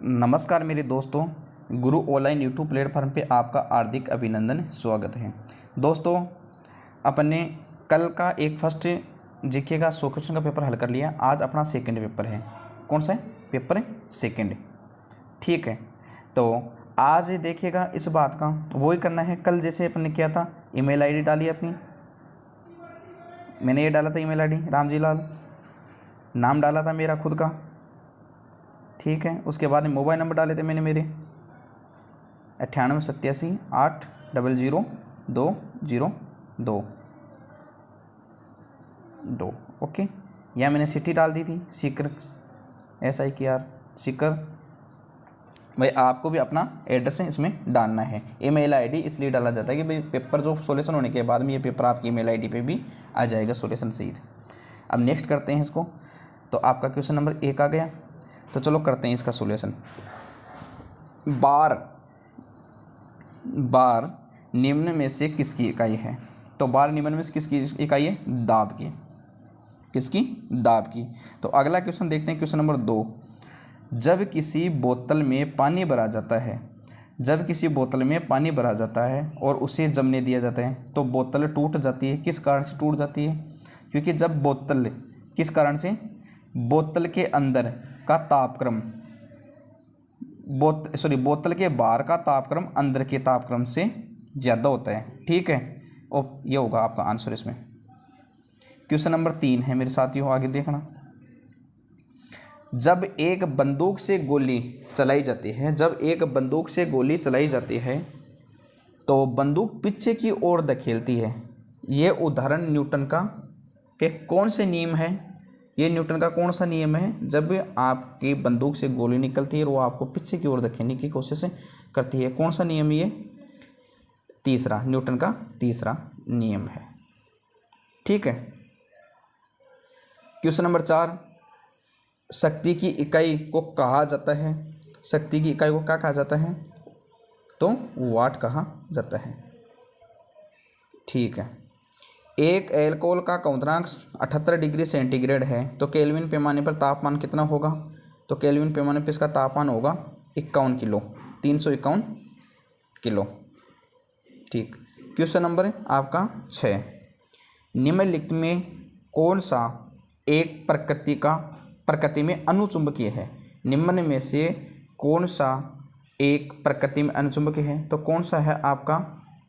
नमस्कार मेरे दोस्तों, गुरु ऑनलाइन यूट्यूब प्लेटफॉर्म पे आपका हार्दिक अभिनंदन स्वागत है। दोस्तों, अपने कल का एक फर्स्ट जीके का 100 क्वेश्चन का पेपर हल कर लिया। आज अपना सेकंड पेपर है। कौन सा है? पेपर है सेकंड। ठीक है, तो आज देखिएगा इस बात का वही करना है। कल जैसे अपन ने किया था, ईमेल आईडी डाली अपनी, मैंने ये डाला था ईमेल आईडी रामजी लाल, नाम डाला था मेरा खुद का। ठीक है, उसके बाद में मोबाइल नंबर डाले थे मैंने मेरे 9887802002। ओके, या मैंने सिटी डाल दी थी सीकर, SIKR सीकर। भाई आपको भी अपना एड्रेस है इसमें डालना है। ईमेल आईडी इसलिए डाला जाता है कि भाई पेपर जो सॉल्यूशन होने के बाद में ये पेपर आपकी ईमेल आईडी पे भी आ जाएगा सॉल्यूशन सहित। अब नेक्स्ट करते हैं इसको। तो आपका क्वेश्चन नंबर 1 आ गया, तो चलो करते हैं इसका सॉल्यूशन। बार निम्न में से किसकी इकाई है? तो बार निम्न में से किसकी इकाई है? दाब की। किसकी? दाब की। तो अगला क्वेश्चन देखते हैं, क्वेश्चन नंबर 2। जब किसी बोतल में पानी भरा जाता है, और उसे जमने दिया जाता है तो बोतल टूट जाती है। किस कारण से टूट जाती है? क्योंकि जब बोतल, किस कारण से? बोतल के अंदर का तापक्रम, बोतल के बाहर का तापक्रम अंदर के तापक्रम से ज़्यादा होता है। ठीक है, और ये होगा आपका आंसर इसमें। क्वेश्चन नंबर 3 है मेरे साथियों, आगे देखना। जब एक बंदूक से गोली चलाई जाती है, तो बंदूक पीछे की ओर धकेलती है। ये उदाहरण न्यूटन का कौन से नियम है? ये न्यूटन का कौन सा नियम है? जब आपकी बंदूक से गोली निकलती है और वो आपको पीछे की ओर धकेलने की कोशिश करती है, कौन सा नियम? ये तीसरा, न्यूटन का तीसरा नियम है। ठीक है, क्वेश्चन नंबर 4। शक्ति की इकाई को कहा जाता है, शक्ति की इकाई को क्या कहा जाता है? तो वाट कहा जाता है। ठीक है, एक एल्कोहल का क्वथनांक 78 डिग्री सेंटीग्रेड है, तो केल्विन पैमाने पर तापमान कितना होगा? तो केल्विन पैमाने पर इसका तापमान होगा 51 किलो, 351 किलो। ठीक, क्वेश्चन नंबर आपका 6। निम्नलिखित में कौन सा एक प्रकृति में अनुचुंबकीय है? निम्न में से कौन सा एक प्रकृति में अनुचुंबकीय है? तो कौन सा है आपका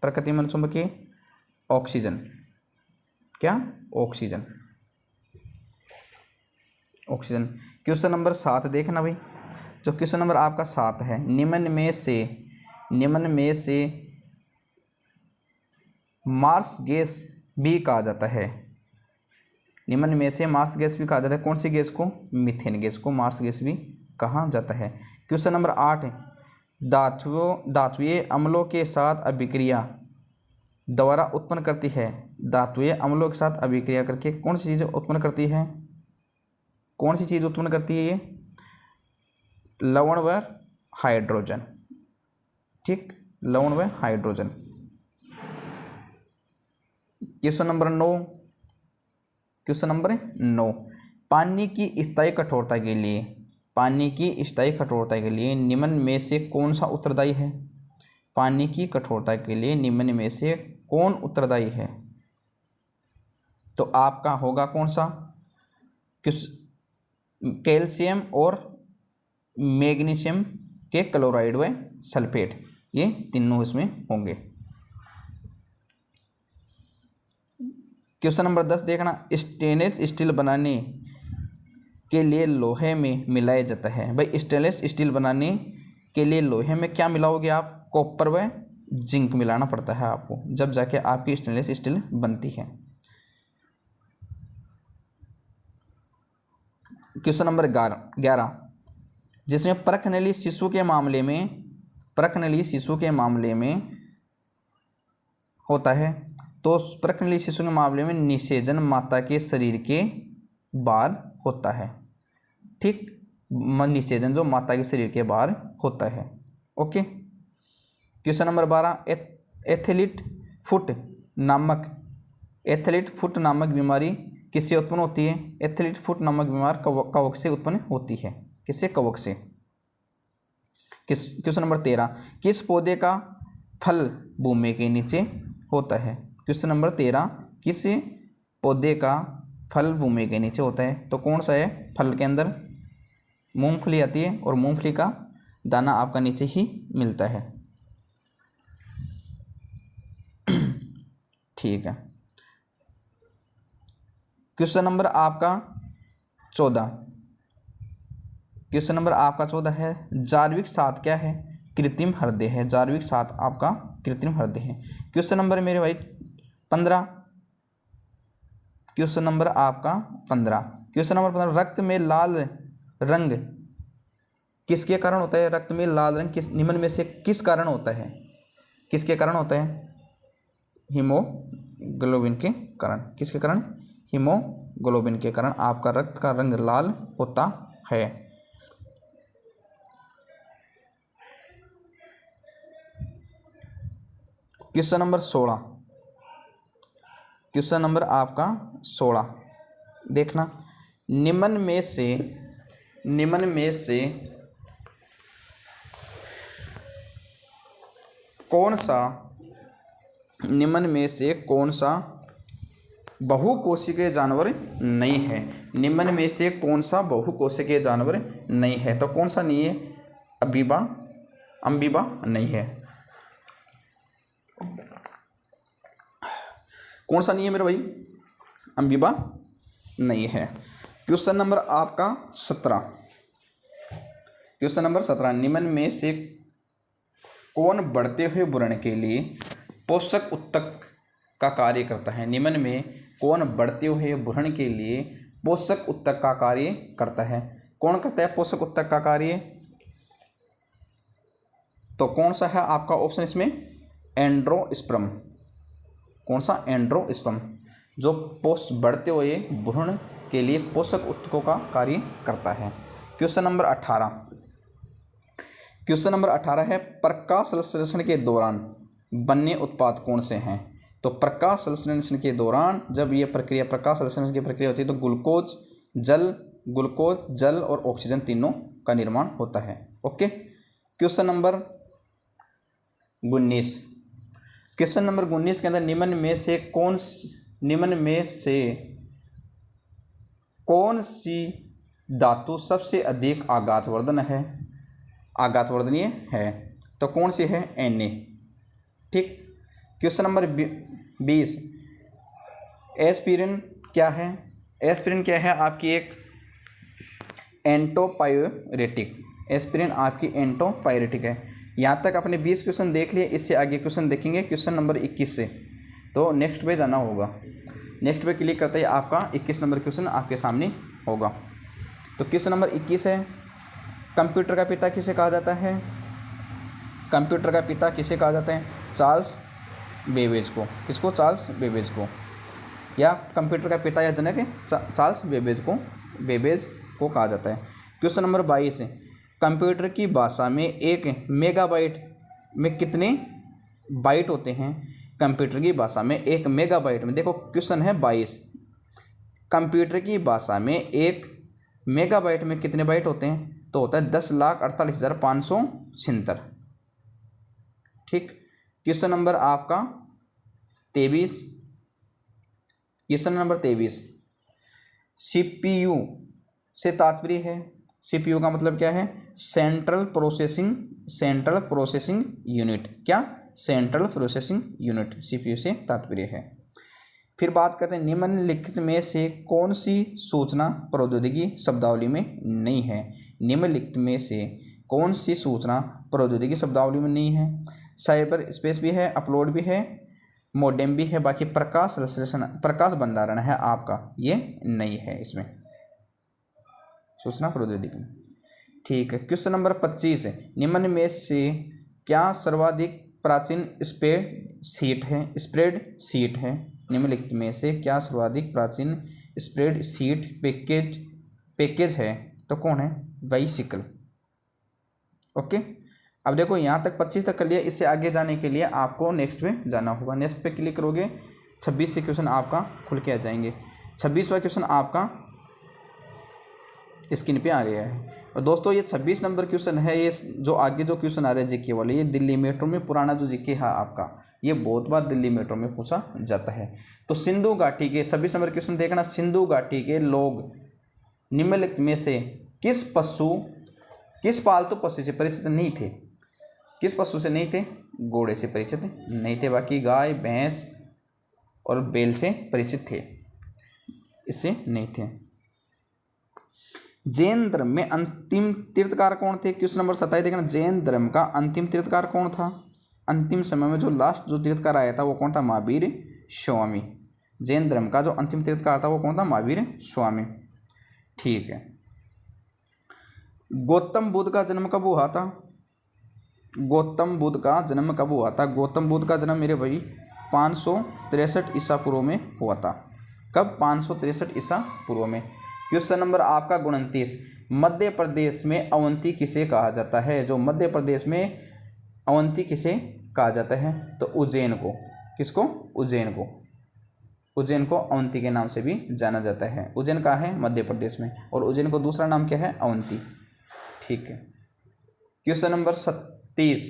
प्रकृति में अनुचुंबकीय? ऑक्सीजन। क्या? ऑक्सीजन। क्वेश्चन नंबर 7 देखना भाई, जो क्वेश्चन नंबर आपका 7 है। निम्न में से मार्स गैस भी कहा जाता है। निम्न में से मार्स गैस भी कहा जाता है। कौन सी गैस को? मीथेन गैस को मार्स गैस भी कहा जाता है। Question number 8। धात्विय अम्लों के साथ अभिक्रिया द्वारा उत्पन्न करती है। धात्विय अम्लों के साथ अभिक्रिया करके कौन सी चीज़ उत्पन्न करती है? कौन सी चीज़ उत्पन्न करती है? ये लवण व हाइड्रोजन। ठीक, लवण व हाइड्रोजन। Question number 9। पानी की स्थायी कठोरता के लिए निम्न में से कौन सा उत्तरदायी है? पानी की कठोरता के लिए निम्न में से कौन उत्तरदायी है? तो आपका होगा कौन सा? कैल्शियम और मैग्नीशियम के क्लोराइड व सल्फेट, ये तीनों इसमें होंगे। क्वेश्चन नंबर 10 देखना। स्टेनलेस स्टील बनाने के लिए लोहे में मिलाया जाता है। भाई स्टेनलेस स्टील बनाने के लिए लोहे में क्या मिलाओगे आप? कॉपर व जिंक मिलाना पड़ता है आपको, जब जाके आपकी स्टेनलेस स्टील बनती है। क्वेश्चन नंबर 11, जिसमें परखनली शिशु के मामले में होता है। तो परखनली शिशु के मामले में निषेचन माता के शरीर के बाहर होता है। ठीक, निषेचन जो माता के शरीर के बाहर होता है। Okay, question number 12। Athlete foot नामक बीमारी किससे उत्पन्न होती है? एथलीट फुट नामक बीमारी कवक से उत्पन्न होती है। किससे? कवक से। क्वेश्चन नंबर 13, किस पौधे का फल भूमि के नीचे होता है? क्वेश्चन नंबर 13, किस पौधे का फल भूमि के नीचे होता है? तो कौन सा है? फल के अंदर मूंगफली आती है और मूंगफली का दाना आपका नीचे ही मिलता है। ठीक है। क्वेश्चन नंबर आपका 14, क्वेश्चन नंबर आपका 14 है, जार्विक सात क्या है? कृत्रिम हृदय है। जार्विक सात आपका कृत्रिम हृदय है। क्वेश्चन नंबर मेरे भाई 15, क्वेश्चन नंबर आपका 15, क्वेश्चन नंबर 15, रक्त में लाल रंग किसके कारण होता है? रक्त में लाल रंग किस निम्न में से किस कारण होता है? किसके कारण होता है? हीमोग्लोबिन के कारण। किसके कारण? हीमोग्लोबिन के कारण आपका रक्त का रंग लाल होता है। क्वेश्चन नंबर 16, क्वेश्चन नंबर आपका 16, देखना, निम्न में से कौन सा बहुकोशिकीय जानवर नहीं है? निम्न में से कौन सा बहुकोशिकीय जानवर नहीं है? तो कौन सा नहीं है? अम्बीबा नहीं है। कौन सा नहीं है मेरे भाई? अम्बीबा नहीं है। क्वेश्चन नंबर आपका 17, क्वेश्चन नंबर 17, निम्न में से कौन बढ़ते हुए भ्रूण के लिए पोषक उत्तक का कार्य करता है? निम्न में कौन बढ़ते हुए भ्रूण के लिए पोषक उत्तक का कार्य करता है? कौन करता है पोषक उत्तक का कार्य? तो कौन सा है आपका ऑप्शन इसमें? एंड्रोस्पर्म। कौन सा? एंड्रोस्पर्म, जो बढ़ते हुए भ्रूण के लिए पोषक उत्तकों का कार्य करता है। क्वेश्चन नंबर 18, क्वेश्चन नंबर 18 है, प्रकाश संश्लेषण के दौरान बने उत्पाद कौन से हैं? तो प्रकाश संश्लेषण के दौरान जब ये प्रक्रिया, प्रकाश संश्लेषण की प्रक्रिया होती है, तो ग्लूकोज, जल और ऑक्सीजन तीनों का निर्माण होता है। Okay. Question number 19, question number 19 के अंदर निम्न में से कौन सी धातु सबसे अधिक आघातवर्धनीय है? तो कौन सी है? Na। ठीक। क्वेश्चन नंबर 20, एस्पिरिन क्या है? एस्पिरिन क्या है? आपकी एक एंटोपायरेटिक। एस्पिरिन आपकी एंटोपायरेटिक है। यहाँ तक आपने 20 क्वेश्चन देख लिए। इससे आगे क्वेश्चन देखेंगे क्वेश्चन नंबर 21 से, तो नेक्स्ट पे जाना होगा। नेक्स्ट पे क्लिक करते ही आपका 21 नंबर क्वेश्चन आपके सामने होगा। तो क्वेश्चन नंबर 21 है, कंप्यूटर का पिता किसे कहा जाता है? कंप्यूटर का पिता किसे कहा जाता है? चार्ल्स बेबेज को। किसको? चार्ल्स बेबेज को। या कंप्यूटर का पिता या जनक चार्ल्स बेबेज को कहा जाता है। क्वेश्चन नंबर 22 है, कंप्यूटर की भाषा में एक मेगाबाइट में कितने बाइट होते हैं? कंप्यूटर की भाषा में एक मेगाबाइट में, देखो क्वेश्चन है 22, कंप्यूटर की भाषा में एक मेगाबाइट में कितने बाइट होते हैं? तो होता है 10,48,576। ठीक। क्वेश्चन नंबर आपका 23, क्वेश्चन नंबर 23, CPU से तात्पर्य है? CPU का मतलब क्या है? Central processing unit. क्या? सेंट्रल प्रोसेसिंग यूनिट CPU से तात्पर्य है। फिर बात करते हैं, निम्नलिखित में से कौन सी सूचना प्रौद्योगिकी शब्दावली में नहीं है? निम्नलिखित में से कौन सी सूचना प्रौद्योगिकी शब्दावली में नहीं है? साइबर स्पेस भी है, अपलोड भी है, मोडेम भी है, बाकी प्रकाश भंडारण है आपका, ये नहीं है इसमें सूचना प्रौद्योगिकी में। ठीक है। क्वेश्चन नंबर 25 है, निम्न में से क्या सर्वाधिक प्राचीन स्प्रेडशीट है? निम्नलिखित में से क्या सर्वाधिक प्राचीन स्प्रेडशीट पैकेज है? तो कौन है? बाइसिकल। ओके। अब देखो यहाँ तक 25 तक कर लिया। इससे आगे जाने के लिए आपको नेक्स्ट पे जाना होगा। नेक्स्ट पे क्लिक करोगे 26 से क्वेश्चन आपका खुल के आ जाएंगे। 26वां क्वेश्चन आपका स्क्रीन पे आ गया है। और दोस्तों ये 26 नंबर क्वेश्चन है। ये जो आगे जो क्वेश्चन आ रहे हैं जीके वाले, ये दिल्ली मेट्रो में पुराना जो जीके है आपका, ये बहुत बार दिल्ली मेट्रो में पूछा जाता है। तो सिंधु घाटी के 26 नंबर क्वेश्चन देखना, सिंधु घाटी के लोग निम्नलिखित में से किस पालतू पशु से परिचित नहीं थे? किस पशु से नहीं थे? घोड़े से परिचित नहीं थे, बाकी गाय, भैंस और बैल से परिचित थे, इससे नहीं थे। जैन धर्म में अंतिम तीर्थकार कौन थे? क्वेश्चन नंबर 27 देखना, जैन धर्म का अंतिम तीर्थकार कौन था? अंतिम समय में जो लास्ट जो तीर्थकार आया था वो कौन था? महावीर स्वामी। जैन धर्म का जो अंतिम तीर्थकार था वो कौन था? महावीर स्वामी। ठीक है। गौतम बुद्ध का जन्म कब हुआ था? गौतम बुद्ध का जन्म कब हुआ था? गौतम बुद्ध का जन्म मेरे भाई 563 ईसा पूर्व में हुआ था। कब? 563 ईसा पूर्व में। क्वेश्चन नंबर आपका 29, मध्य प्रदेश में अवंती किसे कहा जाता है? जो मध्य प्रदेश में अवंती किसे कहा जाता है? तो उज्जैन को। किसको? उज्जैन को। उज्जैन को अवंती के नाम से भी जाना जाता है। उज्जैन कहाँ है? मध्य प्रदेश में। और उज्जैन को दूसरा नाम क्या है? अवंती। ठीक है। क्वेश्चन नंबर 30,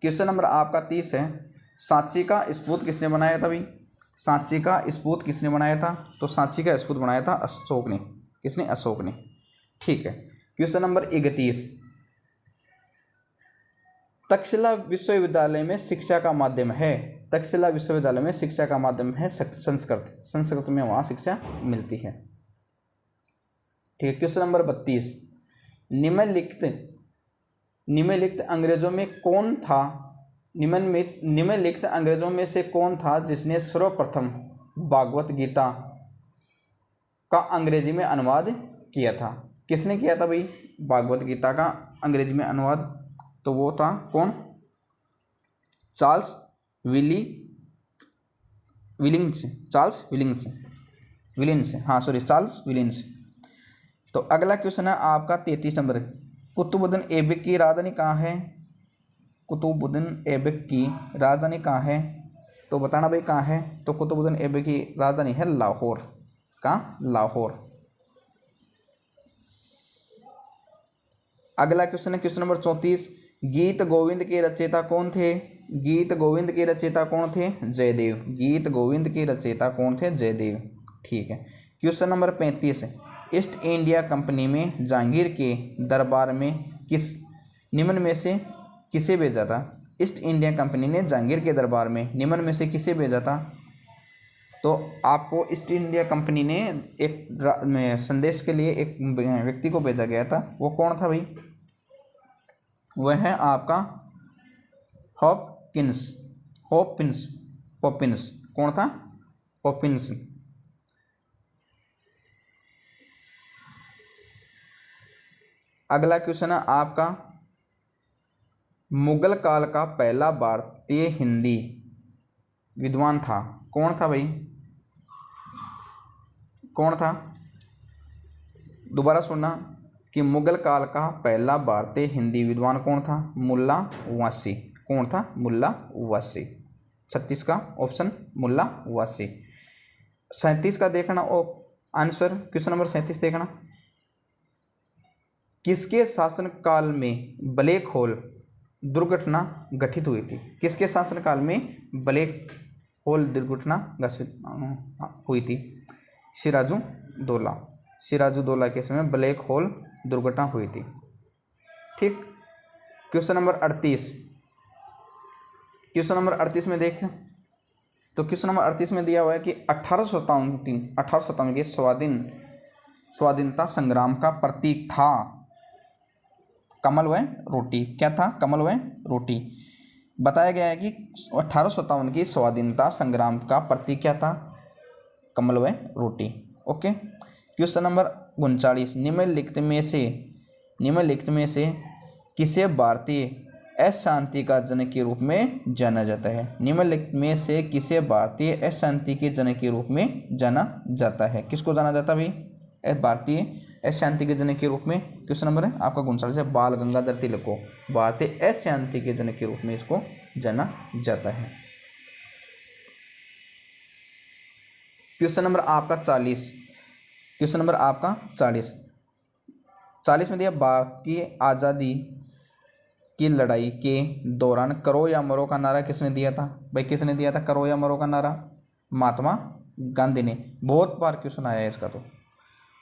क्वेश्चन नंबर आपका 30 है, सांची का स्फूत किसने बनाया था भाई? सांची का स्फूत किसने बनाया था? तो सांची का स्फूत बनाया था अशोक ने। किसने? अशोक ने। ठीक है। क्वेश्चन नंबर 31, तक्षशिला विश्वविद्यालय में शिक्षा का माध्यम है? तक्षशिला विश्वविद्यालय में शिक्षा का माध्यम है संस्कृत। संस्कृत में वहाँ शिक्षा मिलती है। ठीक है। क्वेश्चन नंबर 32, निम्नलिखित अंग्रेजों में कौन था? निम्नलिखित अंग्रेजों में से कौन था जिसने सर्वप्रथम भागवत गीता का अंग्रेजी में अनुवाद किया था? किसने किया था भाई भागवत गीता का अंग्रेजी में अनुवाद? तो वो था कौन? Charles Williams. तो अगला क्वेश्चन है आपका 33 नंबर, कुतुबुद्दीन ऐबक की राजधानी कहाँ है? कुतुबुद्दीन ऐबक की राजधानी कहाँ है? तो बताना भाई कहाँ है? तो कुतुबुद्दीन ऐबक की राजधानी है लाहौर। कहाँ? लाहौर। अगला क्वेश्चन है क्वेश्चन नंबर 34, गीत गोविंद के रचयिता कौन थे? गीत गोविंद के रचयिता कौन थे? जयदेव। गीत गोविंद के रचयिता कौन थे? जयदेव। ठीक है। Question number 35, east India company में जहांगीर के दरबार में निम्न में से किसे भेजा था? ईस्ट इंडिया कंपनी ने जहांगीर के दरबार में निम्न में से किसे भेजा था? तो आपको ईस्ट इंडिया कंपनी ने एक संदेश के लिए एक व्यक्ति को भेजा गया था। वो कौन था भाई? वह है आपका हॉपकिंस। कौन था? हॉपकिंस। अगला क्वेश्चन है आपका, मुगल काल का पहला भारतीय हिंदी विद्वान था? कौन था भाई? कौन था? दोबारा सुनना कि मुगल काल का पहला भारतीय हिंदी विद्वान कौन था? मुल्ला वासी। कौन था? मुल्ला वासी। 36 का ऑप्शन मुल्ला वासी। 37 का देखना आंसर, क्वेश्चन नंबर 37 देखना, किसके शासनकाल में ब्लैक होल दुर्घटना घटित हुई थी? किसके शासनकाल में ब्लैक होल दुर्घटना हुई थी? सिराजुद्दौला के समय ब्लैक होल दुर्घटना हुई थी। ठीक। क्वेश्चन नंबर 38, क्वेश्चन नंबर 38 में देखें तो क्वेश्चन नंबर 38 में दिया हुआ है कि 1857 के स्वाधीनता संग्राम का प्रतीक था कमल व रोटी। क्या था? कमल व रोटी। बताया गया है कि 1857 की स्वाधीनता संग्राम का प्रतीक क्या था? कमल व रोटी। ओके। क्वेश्चन नंबर 39, निम्नलिखित में से किसे भारतीय अशांति का जनक के रूप में जाना जाता है? निम्नलिखित में से किसे भारतीय अशांति के जनक के रूप में जाना जाता है? किसको जाना जाता है भाई? भारतीय अशांति के जनक के रूप में। क्वेश्चन नंबर है आपका 39 है, बाल गंगाधर तिलक को भारतीय अशांति के जनक के रूप में इसको जाना जाता है। क्वेश्चन नंबर आपका 40, क्वेश्चन नंबर आपका 40 में दिया, भारत की आज़ादी की लड़ाई के दौरान करो या मरो का नारा किसने दिया था? भाई किसने दिया था करो या मरो का नारा? महात्मा गांधी ने। बहुत बार क्वेश्चन आया है इसका, तो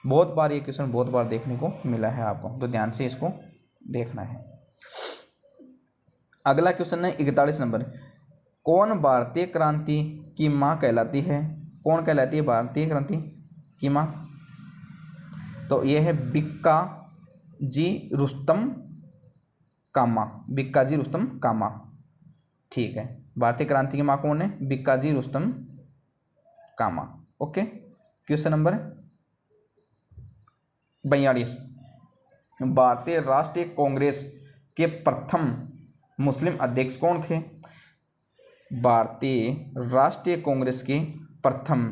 बहुत बार ये क्वेश्चन बहुत बार देखने को मिला है आपको, तो ध्यान से इसको देखना है। अगला क्वेश्चन है 41 नंबर, कौन भारतीय क्रांति की माँ कहलाती है? कौन कहलाती है भारतीय क्रांति की माँ? तो यह है बिक्का जी रुस्तम कामा, बिक्का जी रुस्तम कामा। ठीक है, भारतीय क्रांति की माँ कौन है? बिक्का जी रुस्तम कामा। ओके, क्वेश्चन नंबर 42, भारतीय राष्ट्रीय कांग्रेस के प्रथम मुस्लिम अध्यक्ष कौन थे? भारतीय राष्ट्रीय कांग्रेस के प्रथम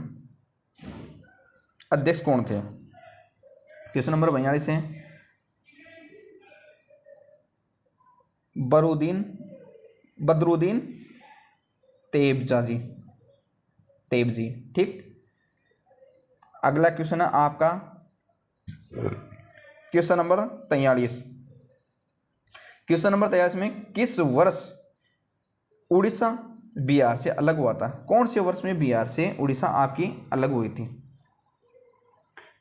अध्यक्ष कौन थे? क्वेश्चन नंबर 42 है बदरुद्दीन तेबजी। ठीक, अगला क्वेश्चन है आपका क्वेश्चन नंबर 43। क्वेश्चन नंबर 43 में किस वर्ष उड़ीसा बिहार से अलग हुआ था? कौन से वर्ष में बिहार से उड़ीसा आपकी अलग हुई थी?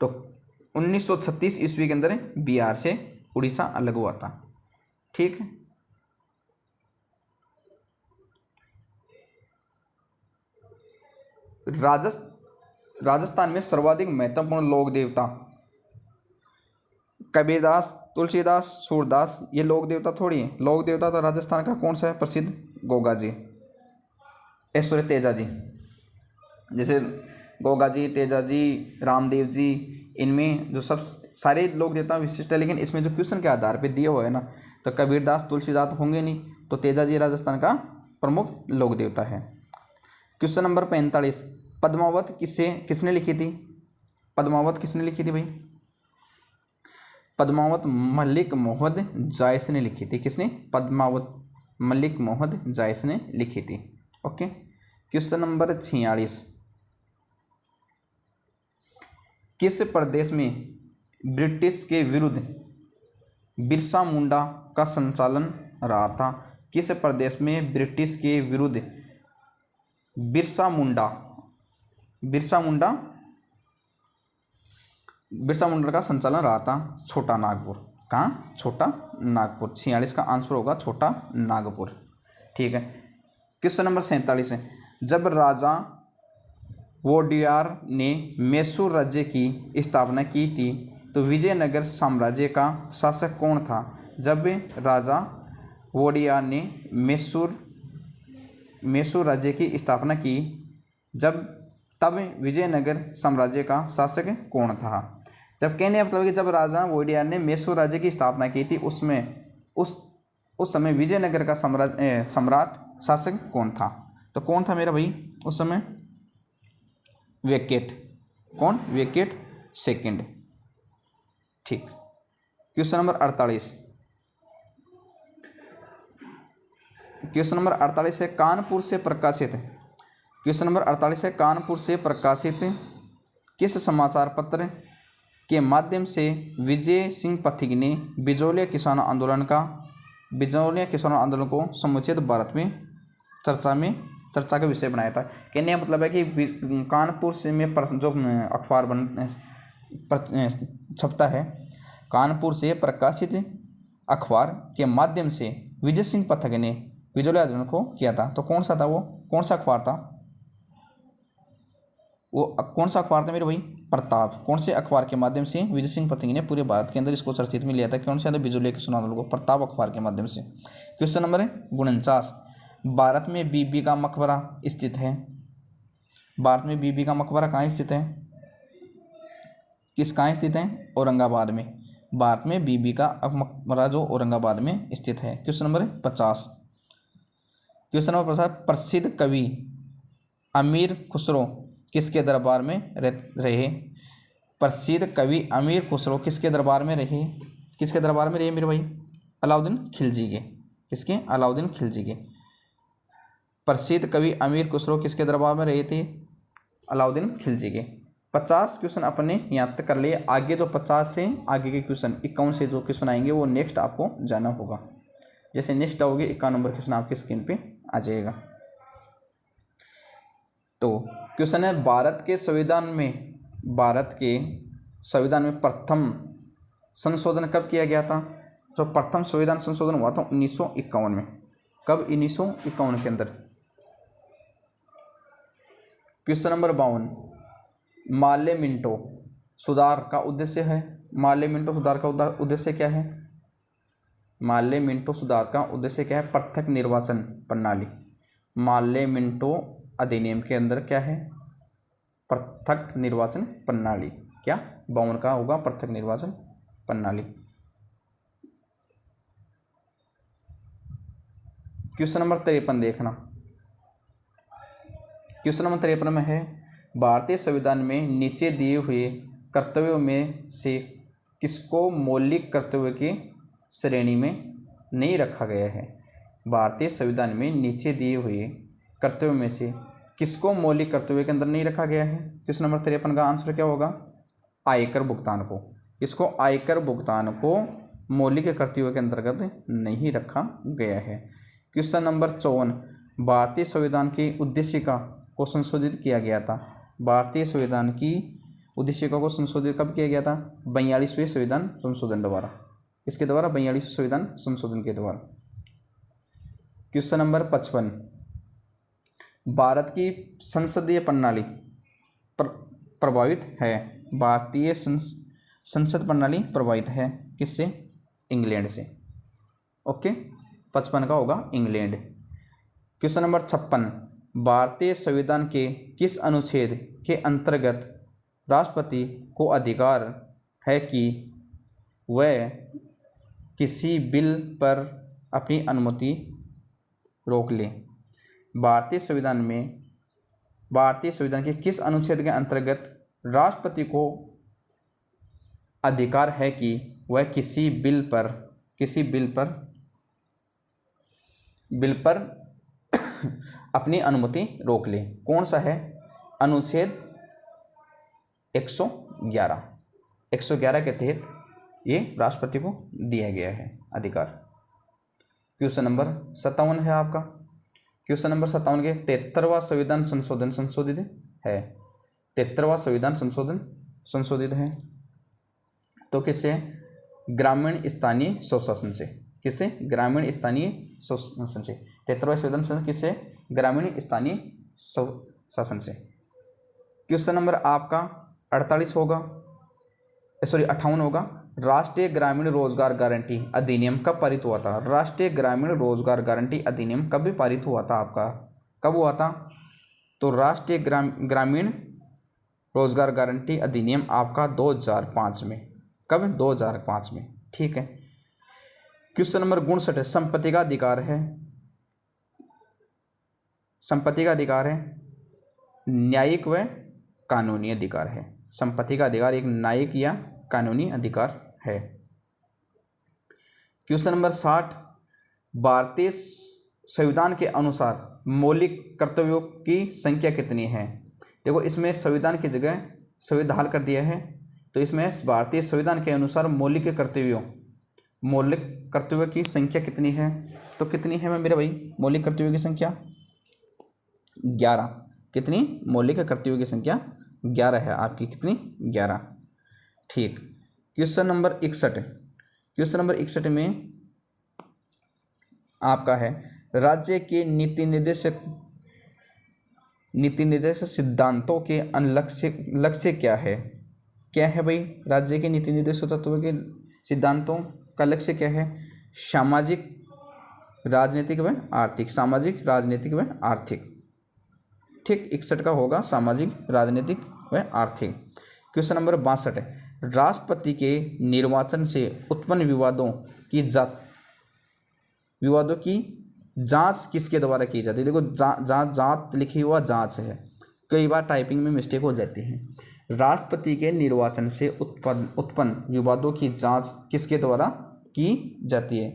तो 1936 ईस्वी के अंदर बिहार से उड़ीसा अलग हुआ था। ठीक है, राजस्थान में सर्वाधिक महत्वपूर्ण लोक देवता कबीरदास, तुलसीदास, सूरदास, ये लोक देवता थोड़ी है। लोक देवता तो राजस्थान का कौन सा है प्रसिद्ध? गोगा जी, सॉरी तेजा जी। जैसे गोगा जी, तेजा जी, रामदेव जी, इनमें जो सब सारे लोक देवता विशिष्ट है, लेकिन इसमें जो क्वेश्चन के आधार पे दिया हुआ है ना, तो कबीरदास, तुलसीदास होंगे नहीं, तो तेजा जी राजस्थान का प्रमुख लोक देवता है। क्वेश्चन नंबर 45, पद्मावत किसने लिखी थी? पद्मावत किसने लिखी थी भाई? पद्मावत मलिक मोहम्मद जायस ने लिखी थी। किसने? पद्मावत मलिक मोहम्मद जायस ने लिखी थी। ओके, क्वेश्चन नंबर 46, किस प्रदेश में ब्रिटिश के विरुद्ध बिरसा मुंडा का संचालन रहा था? किस प्रदेश में ब्रिटिश के विरुद्ध बिरसा मुंडा का संचालन रहा था? छोटा नागपुर। कहाँ? छोटा नागपुर। 46 का आंसर होगा छोटा नागपुर। ठीक है, क्वेश्चन नंबर 47 है, जब राजा वोडियार ने मैसूर राज्य की स्थापना की थी तो विजयनगर साम्राज्य का शासक कौन था? जब राजा वोडियार ने मैसूर राज्य की स्थापना की, तब विजयनगर साम्राज्य का शासक कौन था? जब कहने मतलब कि जब राजा वोडियार ने मैसूर राज्य की स्थापना की थी, उसमें उस समय विजयनगर का सम्राट शासक कौन था? तो कौन था मेरा भाई उस समय? वेकेट। कौन? Vacate second. ठीक, क्वेश्चन नंबर 48। क्वेश्चन नंबर 48 है कानपुर से प्रकाशित। क्वेश्चन नंबर 48 है कानपुर से प्रकाशित किस समाचार पत्र के माध्यम से विजय सिंह पथिक ने बिजौलिया किसान आंदोलन को समुचित भारत में चर्चा का विषय बनाया था? कहने का मतलब है कि कानपुर से में जो अखबार छपता है, कानपुर से प्रकाशित अखबार के माध्यम से विजय सिंह पथिक ने बिजौलिया आंदोलन को किया था। तो कौन सा था वो? कौन सा अखबार था वो? कौन सा अखबार था मेरे भाई? प्रताप। कौन से अखबार के माध्यम से विजय सिंह पथिक ने पूरे भारत के अंदर इसको चर्चित में लिया था? कौन सा था? बिजौलिया किसान आंदोलन को प्रताप अखबार के माध्यम से। क्वेश्चन नंबर 49, भारत में बीबी का मकबरा स्थित है। भारत में बीबी का मकबरा कहाँ स्थित है? कहाँ स्थित है? औरंगाबाद में। भारत में बीबी का मकबरा जो औरंगाबाद में स्थित है। क्वेश्चन नंबर 50, क्वेश्चन नंबर 50, प्रसिद्ध कवि अमीर खुसरो किसके दरबार में रहे? प्रसिद्ध कवि अमीर खुसरो किसके दरबार में रहे? किसके दरबार में रहे मेरे भाई? अलाउद्दीन खिलजी के। किसके? अलाउद्दीन खिलजी के। प्रसिद्ध कवि अमीर खुसरो किसके दरबार में रहे थे? अलाउद्दीन खिलजी के। 50 क्वेश्चन अपने यहाँ तक कर लिए। आगे जो 50 से आगे के क्वेश्चन 51 से जो क्वेश्चन आएंगे वो नेक्स्ट आपको जाना होगा। जैसे नेक्स्ट आओगे 51 नंबर क्वेश्चन आपकी स्क्रीन पे आ जाएगा। तो क्वेश्चन है, भारत के संविधान में प्रथम संशोधन कब किया गया था? जो प्रथम संविधान संशोधन हुआ था 1951 में। कब? 1951 के अंदर। क्वेश्चन नंबर 52, माले मिंटो सुधार का उद्देश्य है। माले मिंटो सुधार का उद्देश्य क्या है? माले मिंटो सुधार का उद्देश्य क्या है? पृथक निर्वाचन प्रणाली। माले मिंटो अधिनियम के अंदर क्या है? पृथक निर्वाचन प्रणाली। क्या? 52 का होगा पृथक निर्वाचन प्रणाली। क्वेश्चन नंबर 53 देखना। क्वेश्चन नंबर 53 में है, भारतीय संविधान में नीचे दिए हुए कर्तव्यों में से किसको मौलिक कर्तव्य की श्रेणी में नहीं रखा गया है? भारतीय संविधान में नीचे दिए हुए कर्तव्यों में से किसको मौलिक कर्तव्य के अंदर नहीं रखा गया है? क्वेश्चन नंबर 53 का आंसर क्या होगा? आयकर भुगतान को। किसको? आयकर भुगतान को मौलिक कर्तव्यों के अंतर्गत नहीं रखा गया है। क्वेश्चन नंबर 54, भारतीय संविधान की उद्देशिका को संशोधित किया गया था। भारतीय संविधान की उद्देशिका को संशोधित कब किया गया था? 42वें संविधान संशोधन द्वारा। किसके द्वारा? 42वें संविधान संशोधन के द्वारा। क्वेश्चन नंबर 55, भारत की संसदीय प्रणाली प्रभावित है। भारतीय संसद प्रणाली प्रभावित है किससे? इंग्लैंड से। ओके, 55 का होगा इंग्लैंड। क्वेश्चन नंबर 56, भारतीय संविधान के किस अनुच्छेद के अंतर्गत राष्ट्रपति को अधिकार है कि वह किसी बिल पर अपनी अनुमति रोक ले? भारतीय संविधान के किस अनुच्छेद के अंतर्गत राष्ट्रपति को अधिकार है कि वह किसी बिल पर अपनी अनुमति रोक ले? कौन सा है? अनुच्छेद 111 के तहत ये राष्ट्रपति को दिया गया है अधिकार। क्वेश्चन नंबर 57 है आपका। क्वेश्चन नंबर 57 के 73वां संविधान संशोधन संशोधित है। 73वां संविधान संशोधन संशोधित है तो किससे? ग्रामीण स्थानीय स्वशासन से। किससे? ग्रामीण स्थानीय स्वशासन से। 73वां संविधान संशोधन किससे? ग्रामीण स्थानीय स्वशासन से। क्वेश्चन नंबर आपका 58 होगा। राष्ट्रीय ग्रामीण रोजगार गारंटी अधिनियम कब पारित हुआ था? राष्ट्रीय ग्रामीण रोजगार गारंटी अधिनियम कब भी पारित हुआ था आपका? कब हुआ था? तो राष्ट्रीय ग्रामीण रोजगार गारंटी अधिनियम आपका 2005 में। कब? 2005 में। ठीक है। क्वेश्चन नंबर 59, संपत्ति का अधिकार है। संपत्ति का अधिकार है न्यायिक व कानूनी अधिकार है। संपत्ति का अधिकार एक न्यायिक या कानूनी अधिकार है। क्वेश्चन नंबर 60, भारतीय संविधान के अनुसार मौलिक कर्तव्यों की संख्या कितनी है? देखो, इसमें संविधान की जगह संविधान कर दिया है, तो इसमें भारतीय संविधान के अनुसार मौलिक कर्तव्यों की संख्या कितनी है? तो कितनी है मेरे भाई मौलिक कर्तव्यों की संख्या? 11। कितनी? मौलिक कर्तव्यों की संख्या 11 है आपकी। कितनी? 11। ठीक। Question number 61। क्वेश्चन नंबर 61 में आपका है, राज्य के नीति निर्देशक सिद्धांतों के लक्ष्य क्या है? क्या है भाई? राज्य के नीति निर्देशक तत्वों के सिद्धांतों का लक्ष्य क्या है? सामाजिक, राजनीतिक व आर्थिक। सामाजिक, राजनीतिक व आर्थिक। ठीक, 61 का होगा सामाजिक, राजनीतिक व आर्थिक। क्वेश्चन नंबर 62 है, राष्ट्रपति के निर्वाचन से उत्पन्न विवादों की जांच किसके द्वारा की जाती है? देखो, जांच लिखी हुआ जांच है, कई बार टाइपिंग में मिस्टेक हो जाती है। राष्ट्रपति के निर्वाचन से उत्पन्न विवादों की जांच किसके द्वारा की जाती है?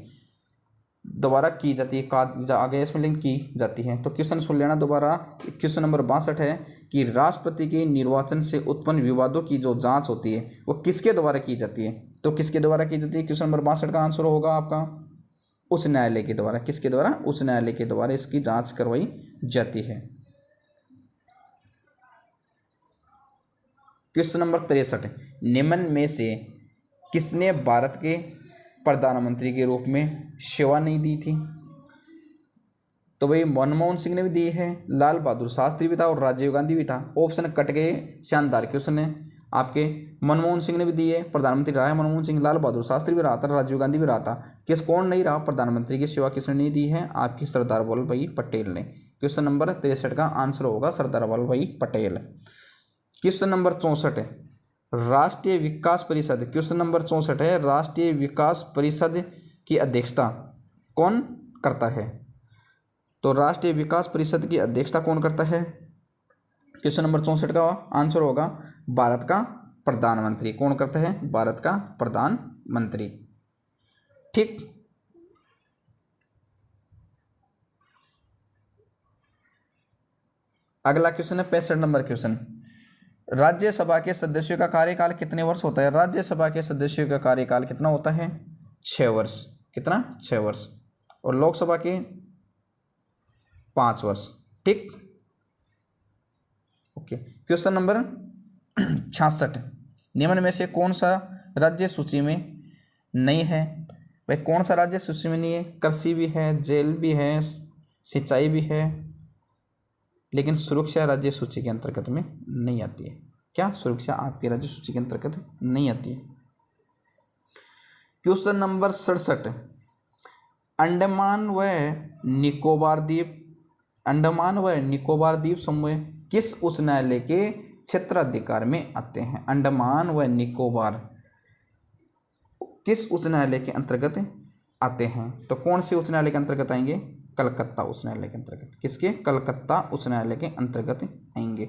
द्वारा की जाती है, का आगे इसमें लिंक की जाती है। तो क्वेश्चन सुन लेना दोबारा। क्वेश्चन नंबर 62 है कि राष्ट्रपति के निर्वाचन से उत्पन्न विवादों की जो जांच होती है वो किसके द्वारा की जाती है? तो किसके द्वारा की जाती है? क्वेश्चन नंबर 62 का आंसर होगा आपका उच्च न्यायालय के द्वारा। किसके द्वारा? उच्च न्यायालय के द्वारा इसकी जांच करवाई जाती है। क्वेश्चन नंबर 63, निम्न में से किसने भारत के प्रधानमंत्री के रूप में सेवा नहीं दी थी? तो भाई मनमोहन सिंह ने भी दी है, लाल बहादुर शास्त्री भी था और राजीव गांधी भी था। ऑप्शन कट गए, शानदार क्वेश्चन है आपके। मनमोहन सिंह ने भी दी है, प्रधानमंत्री रहा है मनमोहन सिंह, लाल बहादुर शास्त्री भी रहा था, राजीव गांधी भी रहा था। कौन नहीं रहा प्रधानमंत्री की सेवा? किसने नहीं दी है? आपकी सरदार वल्लभ भाई पटेल ने। क्वेश्चन नंबर 63 का आंसर होगा सरदार वल्लभ भाई पटेल। क्वेश्चन नंबर 64, राष्ट्रीय विकास परिषद। क्वेश्चन नंबर 64 है, राष्ट्रीय विकास परिषद की अध्यक्षता कौन करता है? तो राष्ट्रीय विकास परिषद की अध्यक्षता कौन करता है? क्वेश्चन नंबर 64 का आंसर होगा भारत का प्रधानमंत्री। कौन करता है? भारत का प्रधानमंत्री। ठीक। अगला क्वेश्चन है 65 नंबर क्वेश्चन, राज्यसभा के सदस्यों का कार्यकाल कितने वर्ष होता है? राज्यसभा के सदस्यों का कार्यकाल कितना होता है? 6 वर्ष। कितना? 6 वर्ष। और लोकसभा के 5 वर्ष। ठीक। ओके। क्वेश्चन नंबर 66, निम्न में से कौन सा राज्य सूची में नहीं है? भाई कौन सा राज्य सूची में नहीं है? कृषि भी है, जेल भी है, सिंचाई भी है, लेकिन सुरक्षा राज्य सूची के अंतर्गत में नहीं आती है। क्या? सुरक्षा आपके राज्य सूची के अंतर्गत नहीं आती है। क्वेश्चन नंबर 67, अंडमान व निकोबार द्वीप, अंडमान व निकोबार द्वीप समूह किस उच्च न्यायालय के क्षेत्राधिकार में आते हैं? अंडमान व निकोबार किस उच्च न्यायालय के अंतर्गत आते हैं? तो कौन से उच्च न्यायालय के अंतर्गत आएंगे? कलकत्ता उच्च न्यायालय के अंतर्गत। किसके? कलकत्ता उच्च न्यायालय के अंतर्गत आएंगे।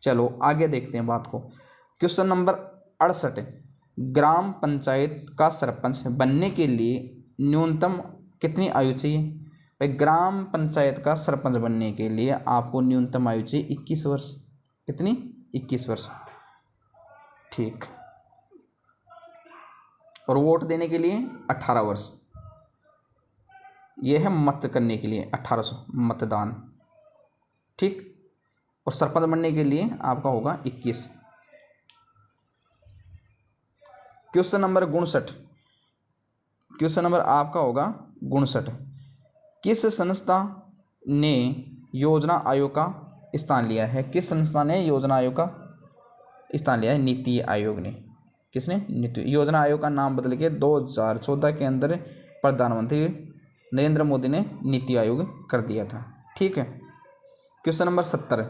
चलो आगे देखते हैं बात को। क्वेश्चन नंबर 68, ग्राम पंचायत का सरपंच बनने के लिए न्यूनतम कितनी आयु चाहिए? भाई ग्राम पंचायत का सरपंच बनने के लिए आपको न्यूनतम आयु चाहिए 21 वर्ष। कितनी? 21 वर्ष। ठीक। और वोट देने के लिए 18 वर्ष। यह है मत करने के लिए 1800 मतदान। ठीक। और सरपंच बनने के लिए आपका होगा 21। क्वेश्चन नंबर 59, क्वेश्चन नंबर आपका होगा 59, किस संस्था ने योजना आयोग का स्थान लिया है? किस संस्था ने योजना आयोग का स्थान लिया है? नीति आयोग ने। किसने? नीति योजना आयोग का नाम बदल के 2014 के अंदर प्रधानमंत्री नरेंद्र मोदी ने नीति आयोग कर दिया था। ठीक है। क्वेश्चन नंबर 70,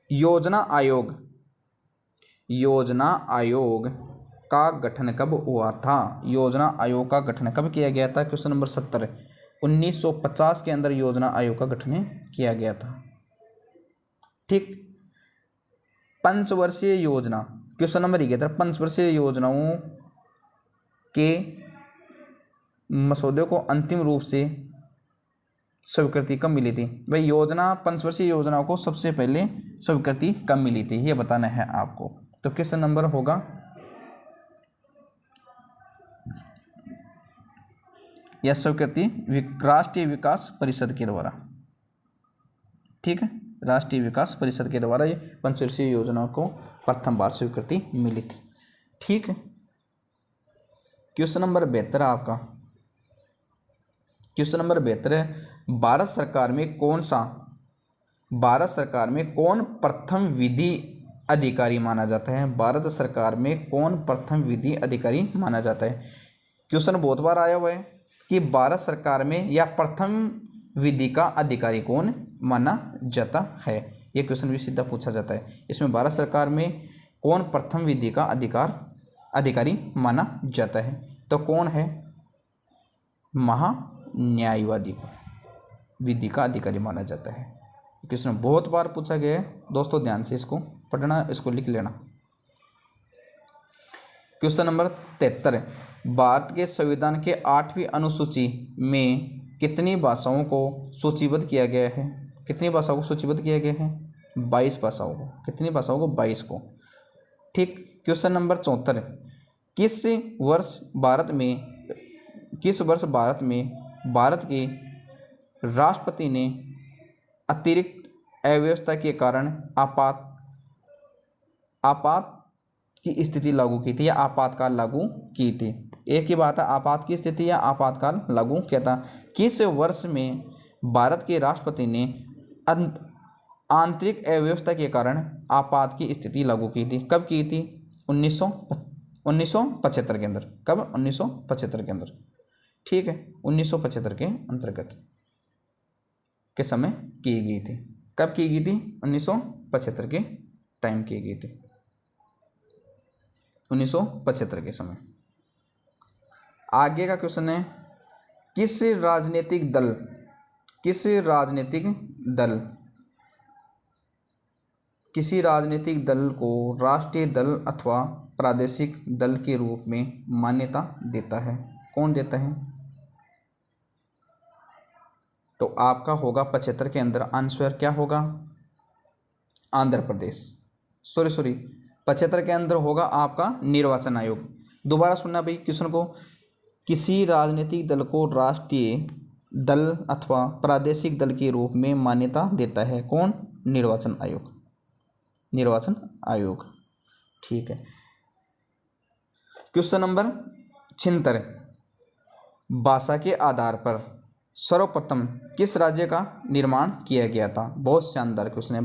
योजना आयोग का गठन कब हुआ था? योजना आयोग का गठन कब किया गया था? क्वेश्चन नंबर 70, 1950 के अंदर योजना आयोग का गठन किया गया था। ठीक। पंचवर्षीय योजना, क्वेश्चन नंबर 71, पंचवर्षीय योजनाओं के मसौदे को अंतिम रूप से स्वीकृति कब मिली थी? भाई योजना, पंचवर्षीय योजनाओं को सबसे पहले स्वीकृति कब मिली थी ये बताना है आपको। तो क्वेश्चन नंबर होगा यह स्वीकृति राष्ट्रीय विकास परिषद के द्वारा। ठीक है। राष्ट्रीय विकास परिषद के द्वारा ये पंचवर्षीय योजनाओं को प्रथम बार स्वीकृति मिली थी। ठीक है। क्वेश्चन नंबर 72 आपका। क्वेश्चन नंबर 72 है, भारत सरकार में कौन प्रथम विधि अधिकारी माना जाता है? भारत सरकार में कौन प्रथम विधि अधिकारी माना जाता है? क्वेश्चन बहुत बार आया हुआ है कि भारत सरकार में या प्रथम विधि का अधिकारी कौन माना जाता है। ये क्वेश्चन भी सीधा पूछा जाता है। इसमें भारत सरकार में कौन प्रथम विधि का अधिकारी माना जाता है? तो कौन है? महान्यायवादी को विधि का अधिकारी माना जाता है। क्वेश्चन बहुत बार पूछा गया है दोस्तों, ध्यान से इसको पढ़ना, इसको लिख लेना। क्वेश्चन नंबर 73, भारत के संविधान के 8वीं अनुसूची में कितनी भाषाओं को सूचीबद्ध किया गया है? कितनी भाषाओं को सूचीबद्ध किया गया है? 22 भाषाओं को। कितनी भाषाओं को? 22 को। ठीक। क्वेश्चन नंबर 74, किस वर्ष भारत में भारत के राष्ट्रपति ने अतिरिक्त अव्यवस्था के कारण आपात की स्थिति लागू की थी या आपातकाल लागू की थी? एक ही बात है, आपात की स्थिति या आपातकाल लागू किया था। किस वर्ष में भारत के राष्ट्रपति ने आंतरिक अव्यवस्था के कारण आपात की स्थिति लागू की थी? कब की थी? 1975 के अंदर। कब? 1975 के अंदर। ठीक है, 1975 के अंतर्गत के समय की गई थी। कब की गई थी? 1975 के टाइम की गई थी, 1975 के समय। आगे का क्वेश्चन है, किस राजनीतिक दल को राष्ट्रीय दल अथवा प्रादेशिक दल के रूप में मान्यता देता है? कौन देता है? तो आपका होगा 75 के अंदर आंसर क्या होगा? आंध्र प्रदेश। सॉरी 75 के अंदर होगा आपका निर्वाचन आयोग। दोबारा सुनना भाई क्वेश्चन को। किसी राजनीतिक दल को राष्ट्रीय दल अथवा प्रादेशिक दल के रूप में मान्यता देता है? कौन? निर्वाचन आयोग। निर्वाचन आयोग। ठीक है। क्वेश्चन नंबर 76, भाषा के आधार पर सर्वप्रथम किस राज्य का निर्माण किया गया था? बहुत शानदार क्वेश्चन है।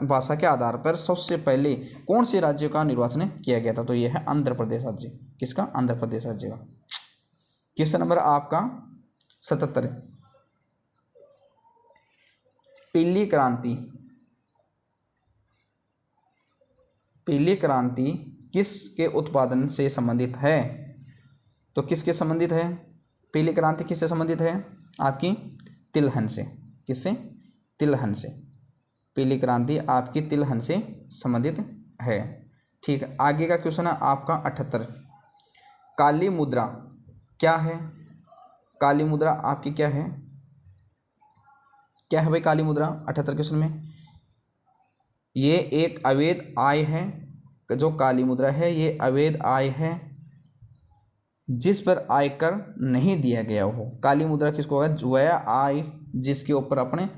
भाषा के आधार पर सबसे पहले कौन से राज्य का निर्वाचन किया गया था? तो यह है आंध्र प्रदेश राज्य। किसका? आंध्र प्रदेश राज्य का। क्वेश्चन नंबर आपका 77, पीली क्रांति किसके उत्पादन से संबंधित है? तो किसके संबंधित है? पीली क्रांति किससे संबंधित है? आपकी तिलहन से। किससे? तिलहन से। पीली क्रांति आपकी तिलहन से संबंधित है। ठीक है। आगे का क्वेश्चन है आपका 78, काली मुद्रा क्या है? काली मुद्रा आपकी क्या है? क्या है भाई काली मुद्रा? 78 क्वेश्चन में ये एक अवैध आय है। जो काली मुद्रा है ये अवैध आय है जिस पर आयकर नहीं दिया गया हो। काली मुद्रा किसको होगा? वह आय जिसके ऊपर अपने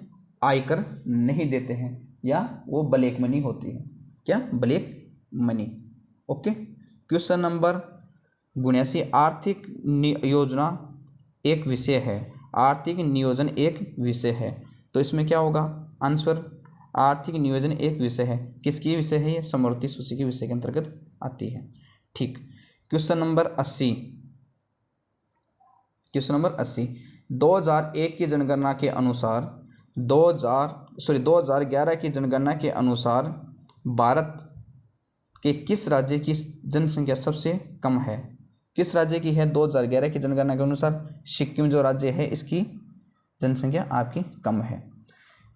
आयकर नहीं देते हैं या वो ब्लैक मनी होती है। क्या? Black money. Okay. Question number 79, आर्थिक नियोजना एक विषय है। आर्थिक नियोजन एक विषय है, तो इसमें क्या होगा आंसर? आर्थिक नियोजन एक विषय है। किसकी विषय है? ये समवर्ती सूची के विषय के अंतर्गत आती है। ठीक। क्वेश्चन नंबर 80, 2001 की जनगणना के अनुसार 2011 की जनगणना के अनुसार भारत के किस राज्य की जनसंख्या सबसे कम है? किस राज्य की है? 2011 की जनगणना के अनुसार सिक्किम जो राज्य है इसकी जनसंख्या आपकी कम है।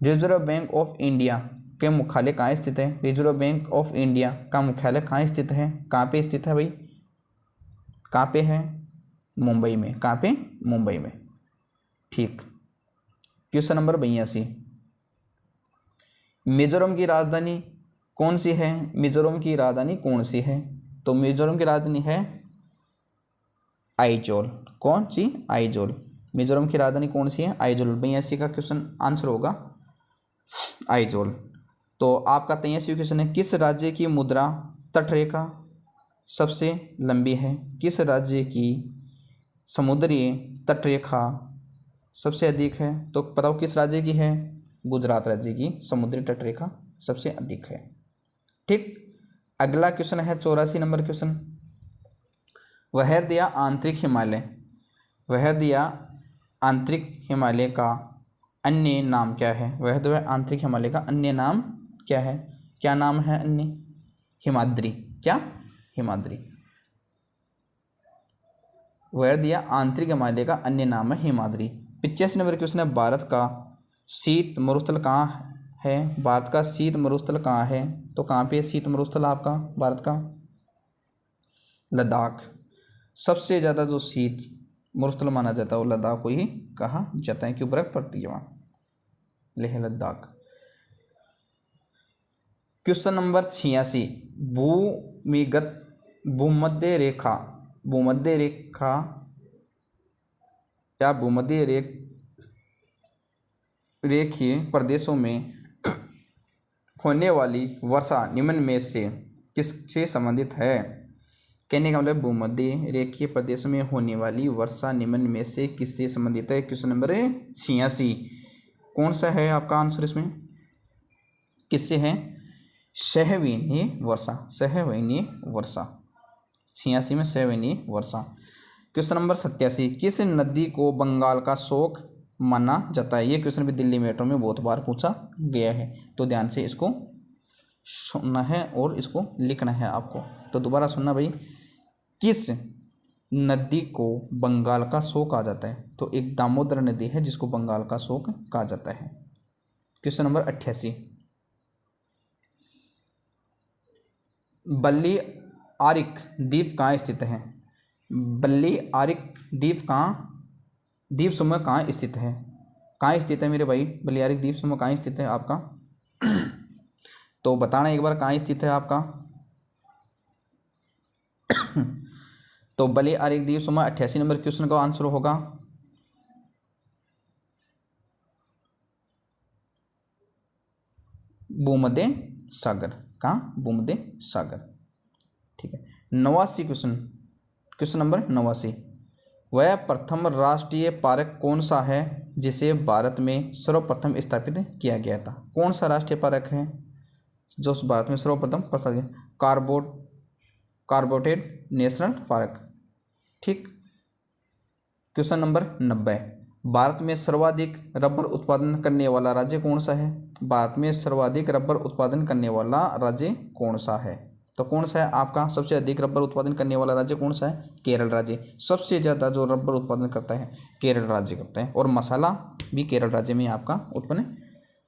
रिजर्व बैंक ऑफ इंडिया के मुख्यालय कहाँ स्थित है? रिजर्व बैंक ऑफ इंडिया का मुख्यालय कहाँ स्थित है? कहाँ पे स्थित है भाई? कहाँ पे है? मुंबई में। कहाँ पे? मुंबई में। ठीक। क्वेश्चन नंबर 82, मिजोरम की राजधानी कौन सी है? मिजोरम की राजधानी कौन सी है? तो मिजोरम की राजधानी है आइजोल। कौन सी? आइजोल। मिजोरम की राजधानी कौन सी है? आइजोल। 82 का क्वेश्चन आंसर होगा आइजोल। तो आपका 83 क्वेश्चन है, किस राज्य की मुद्रा तटरेखा सबसे लंबी है? किस राज्य की समुद्री तटरेखा सबसे अधिक है? तो बताओ किस राज्य की है? गुजरात राज्य की समुद्री तटरेखा सबसे अधिक है। ठीक। अगला क्वेश्चन है 84 नंबर क्वेश्चन, वहृदया आंतरिक हिमालय का अन्य नाम क्या है? वहृदया आंतरिक हिमालय का अन्य नाम क्या है? क्या नाम है अन्य? हिमाद्री। क्या? हिमाद्री। वहृदया आंतरिक हिमालय का अन्य नाम है हिमाद्री। 85 नंबर क्वेश्चन है, भारत का शीत मरुस्थल कहाँ है? भारत का शीत मरुस्थल कहाँ है? तो कहाँ पे शीत मरुस्थल आपका भारत का? लद्दाख। सबसे ज़्यादा जो शीत मरुस्थल माना जाता है वो लद्दाख को ही कहा जाता है, क्यों बर्फ पड़ती है वहाँ, लेह लद्दाख। क्वेश्चन नंबर 86, भूमिगत भूमध्य रेखा, भूमध्य रेखा या भूमध्य रेखीय प्रदेशों में होने वाली वर्षा निम्न में से किससे संबंधित है। कहने का मतलब भूमध्य रेखीय प्रदेशों में होने वाली वर्षा निम्न में से किससे संबंधित है। क्वेश्चन नंबर 86 कौन सा है आपका आंसर इसमें, किससे है, सहविनीय वर्षा, सहविनीय वर्षा। 86 में सहविनीय वर्षा। क्वेश्चन नंबर 87, किस नदी को बंगाल का शोक माना जाता है। ये क्वेश्चन भी दिल्ली मेट्रो में बहुत बार पूछा गया है, तो ध्यान से इसको सुनना है और इसको लिखना है आपको। तो दोबारा सुनना भाई, किस नदी को बंगाल का शोक कहा जाता है। तो एक दामोदर नदी है जिसको बंगाल का शोक कहा जाता है। क्वेश्चन नंबर 88, बल्ली आरिक द्वीप कहाँ स्थित है। बल्ली आरिक द्वीप कहाँ, द्वीप समूह कहाँ स्थित है, कहाँ स्थित है मेरे भाई, बल्ली आरिक द्वीप समूह कहाँ स्थित है आपका। तो बताना एक बार कहाँ स्थित है आपका। तो बल्ली आरिक द्वीप समूह 88 नंबर क्वेश्चन का आंसर होगा भूमध्य सागर। कहाँ, भूमध्य सागर। ठीक है। 89 क्वेश्चन, क्वेश्चन नंबर 89, वह प्रथम राष्ट्रीय पार्क कौन सा है जिसे भारत में सर्वप्रथम स्थापित किया गया था। कौन सा राष्ट्रीय पार्क है जो भारत में सर्वप्रथम प्रस्तावित, कार्बोटेड नेशनल पार्क। ठीक। क्वेश्चन नंबर 90, भारत में सर्वाधिक रबर उत्पादन करने वाला राज्य कौन सा है। भारत में सर्वाधिक रबर उत्पादन करने वाला राज्य कौन सा है। तो कौन सा है आपका सबसे अधिक रबर उत्पादन करने वाला राज्य कौन सा है, केरल राज्य। सबसे ज़्यादा जो रबर उत्पादन करता है केरल राज्य करता है, और मसाला भी केरल राज्य में आपका उत्पन्न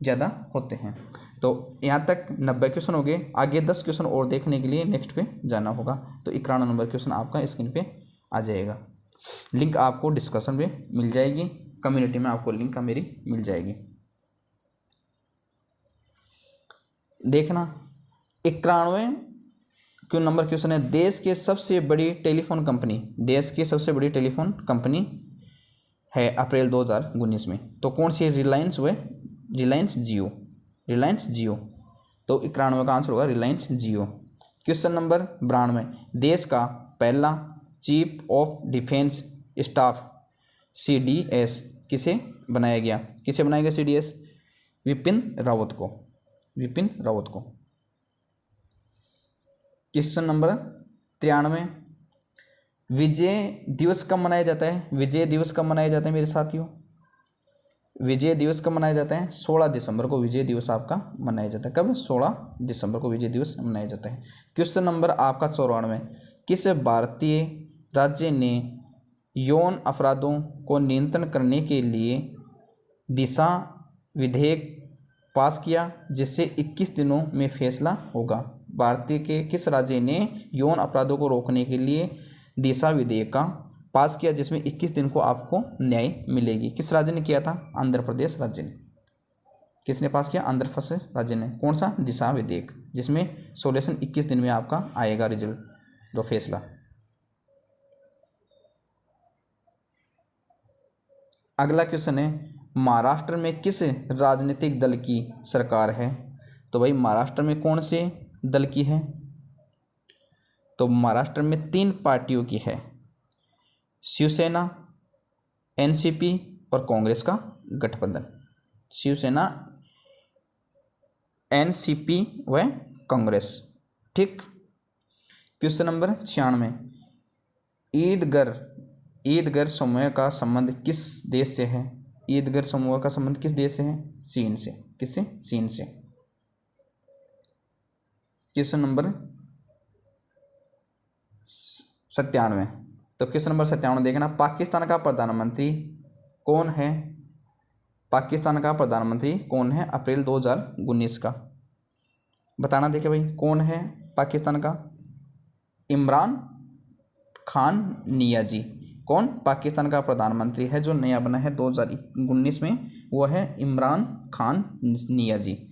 ज़्यादा होते हैं। तो यहाँ तक 90 क्वेश्चन हो गए। आगे 10 क्वेश्चन और देखने के लिए नेक्स्ट पे जाना होगा। तो 91 नंबर क्वेश्चन आपका स्क्रीन पे आ जाएगा। लिंक आपको डिस्कशन में मिल जाएगी, कम्युनिटी में आपको लिंक मेरी मिल जाएगी। देखना 91 क्यों नंबर क्वेश्चन है, देश के सबसे बड़ी टेलीफोन कंपनी, देश की सबसे बड़ी टेलीफोन कंपनी है अप्रैल 2019 में। तो कौन सी, रिलायंस व रिलायंस जियो, रिलायंस जियो। तो 91 का आंसर होगा रिलायंस जियो। क्वेश्चन नंबर 92, देश का पहला chief of defence staff CDS किसे बनाया गया, किसे बनाया गया CDS, विपिन रावत को, विपिन रावत को। क्वेश्चन नंबर 93, विजय दिवस कब मनाया जाता है। विजय दिवस कब मनाया जाता है मेरे साथियों, विजय दिवस कब मनाया जाता है, 16 दिसंबर को विजय दिवस आपका मनाया जाता है। कब, 16 दिसंबर को विजय दिवस मनाया जाता है। क्वेश्चन नंबर आपका 94, किस भारतीय राज्य ने यौन अपराधों को नियंत्रण करने के लिए दिशा विधेयक पास किया जिससे 21 दिनों में फैसला होगा। भारतीय के किस राज्य ने यौन अपराधों को रोकने के लिए दिशा विधेयक का पास किया जिसमें 21 दिन को आपको न्याय मिलेगी। किस राज्य ने किया था, आंध्र प्रदेश राज्य ने। किसने पास किया, आंध्र प्रदेश राज्य ने। कौन सा, दिशा विधेयक, जिसमें सोल्यूशन 21 दिन में आपका आएगा रिजल्ट, जो फैसला। अगला क्वेश्चन है, महाराष्ट्र में किस राजनीतिक दल की सरकार है। तो भाई महाराष्ट्र में कौन से दल की है, तो महाराष्ट्र में 3 पार्टियों की है, शिवसेना, NCP और कांग्रेस का गठबंधन। शिवसेना, NCP व कांग्रेस। ठीक। क्वेश्चन नंबर 96, ईदगर समूह का संबंध किस देश से है। ईदगर समूह का संबंध किस देश से है, चीन से। किससे, चीन से। क्वेश्चन नंबर 97, तो क्वेश्चन नंबर 97 देखना, पाकिस्तान का प्रधानमंत्री कौन है, पाकिस्तान का प्रधानमंत्री कौन है अप्रैल 2019 का। बताना, देखिए भाई कौन है पाकिस्तान का, इमरान खान नियाजी। कौन? पाकिस्तान का प्रधानमंत्री है जो नया बना है 2019 में, वो है इमरान खान नियाजी।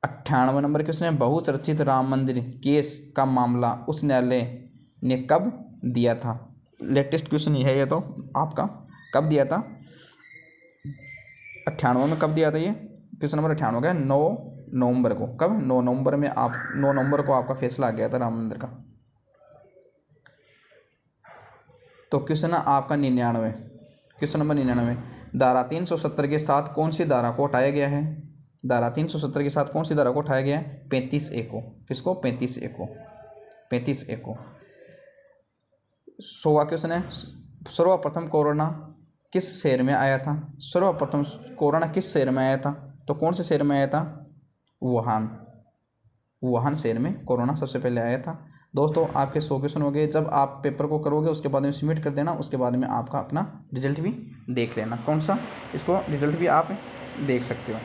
98 नंबर क्वेश्चन है, बहुचर्चित राम मंदिर केस का मामला उच्च न्यायालय ने कब दिया था? लेटेस्ट क्वेश्चन ये है, ये तो आपका कब दिया था? 98 में कब दिया था? ये क्वेश्चन नंबर 98 का 9 नवंबर को। कब? 9 नवंबर में 9 नवंबर को आपका फैसला आ गया था राम मंदिर का। तो क्वेश्चन है आपका 99, क्वेश्चन नंबर 99, धारा 370 के साथ कौन सी धारा को हटाया गया है? धारा 370 के साथ कौन सी धारा को उठाया गया है? 35A को। किसको? 35A को। 35A को। 100वां क्वेश्चन है, सर्वप्रथम कोरोना किस शहर में आया था? सर्वप्रथम कोरोना किस शहर में आया था? तो कौन से शहर में आया था? वुहान। वुहान शहर में कोरोना सबसे पहले आया था। दोस्तों आपके 100 क्वेश्चन हो गए। जब आप पेपर को करोगे उसके बाद में सबमिट कर देना, उसके बाद में आपका अपना रिजल्ट भी देख लेना। कौन सा? इसको रिजल्ट भी आप देख सकते हो।